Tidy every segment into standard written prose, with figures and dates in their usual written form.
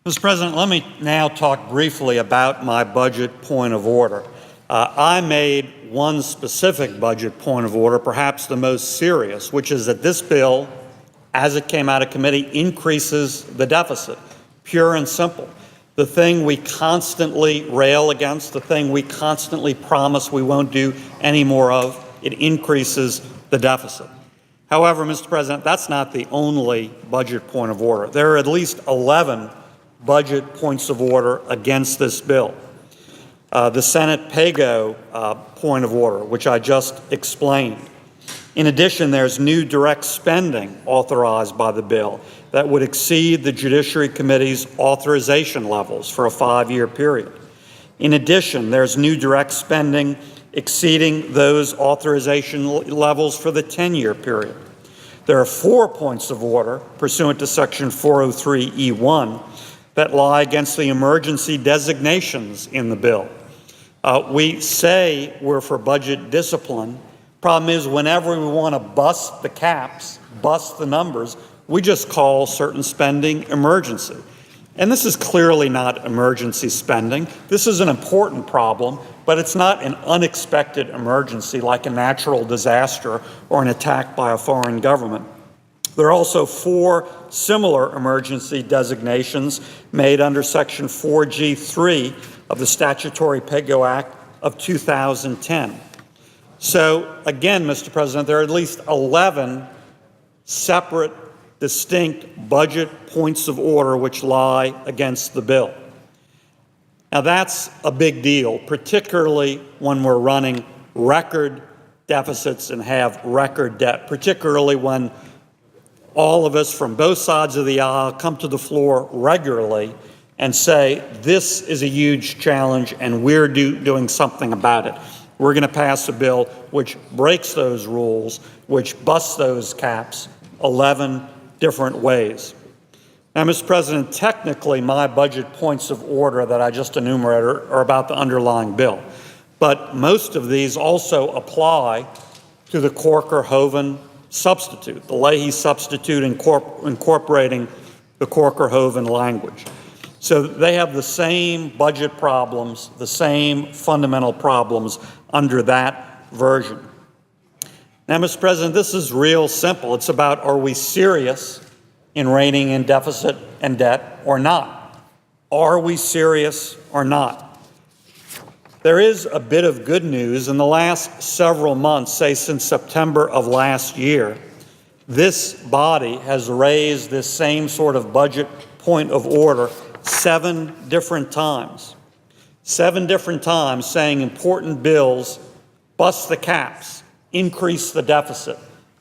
Mr. President, let me now talk briefly about my budget point of order. I made one specific budget point of order, perhaps the most serious, which is that this bill, as it came out of committee, increases the deficit, pure and simple. The thing we constantly rail against, the thing we constantly promise we won't do any more of, it increases the deficit. However, Mr. President, that's not the only budget point of order. There are at least 11 budget points of order against this bill. The Senate PAYGO point of order, which I just explained. In addition, there's new direct spending authorized by the bill that would exceed the Judiciary Committee's authorization levels for a 5-year period. In addition, there's new direct spending exceeding those authorization levels for the 10-year period. There are 4 points of order pursuant to Section 403(e)(1) that lie against the emergency designations in the bill. We say we're for budget discipline. Problem is, whenever we want to bust the caps, bust the numbers, we just call certain spending emergency. And this is clearly not emergency spending. This is an important problem, but it's not an unexpected emergency like a natural disaster or an attack by a foreign government. There are also 4 similar emergency designations made under Section 4G3 of the Statutory PAYGO Act of 2010. So again, Mr. President, there are at least 11 separate, distinct budget points of order which lie against the bill. Now that's a big deal, particularly when we're running record deficits and have record debt, particularly when all of us from both sides of the aisle come to the floor regularly and say, this is a huge challenge and we're doing something about it. We're going to pass a bill which breaks those rules, which busts those caps 11 different ways. Now, Mr. President, technically my budget points of order that I just enumerated are about the underlying bill. But most of these also apply to the Corker-Hoven substitute, the Leahy substitute incorporating the Corker-Hoven language. So they have the same budget problems, the same fundamental problems under that version. Now, Mr. President, this is real simple. It's about, are we serious in reining in deficit and debt or not? Are we serious or not? There is a bit of good news. In the last several months, say since September of last year, this body has raised this same sort of budget point of order 7 different times. 7 different times saying important bills bust the caps, increase the deficit,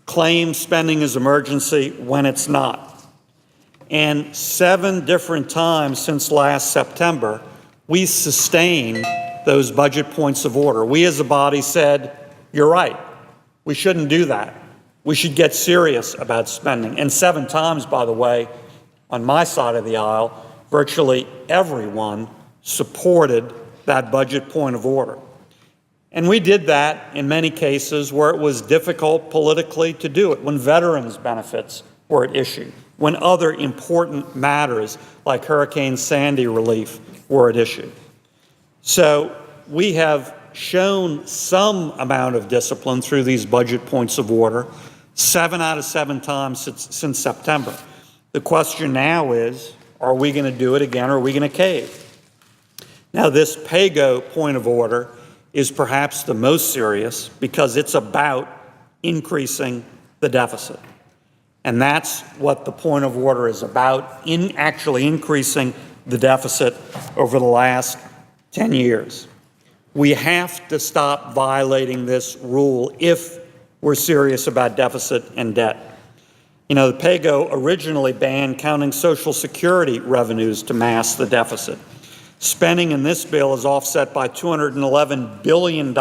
claim spending is emergency when it's not. And 7 different times since last September, we sustained those budget points of order. We as a body said, you're right, we shouldn't do that. We should get serious about spending. And 7 times, by the way, on my side of the aisle, virtually everyone supported that budget point of order. And we did that in many cases where it was difficult politically to do it, when veterans' benefits were at issue, when other important matters like Hurricane Sandy relief were at issue. So we have shown some amount of discipline through these budget points of order 7 out of 7 times since September. The question now is, are we going to do it again or are we going to cave? Now, this PAYGO point of order is perhaps the most serious because it's about increasing the deficit. And that's what the point of order is about, in actually increasing the deficit over the last 10 years. We have to stop violating this rule if we're serious about deficit and debt. You know, the PAYGO originally banned counting Social Security revenues to mask the deficit. Spending in this bill is offset by $211 billion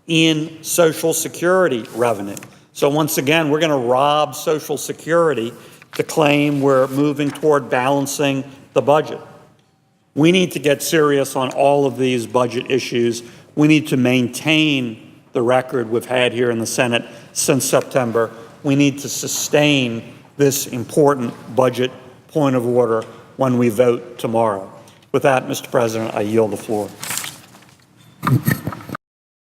in Social Security revenue. So once again, we're going to rob Social Security to claim we're moving toward balancing the budget. We need to get serious on all of these budget issues. We need to maintain the record we've had here in the Senate since September. We need to sustain this important budget point of order when we vote tomorrow. With that, Mr. President, I yield the floor.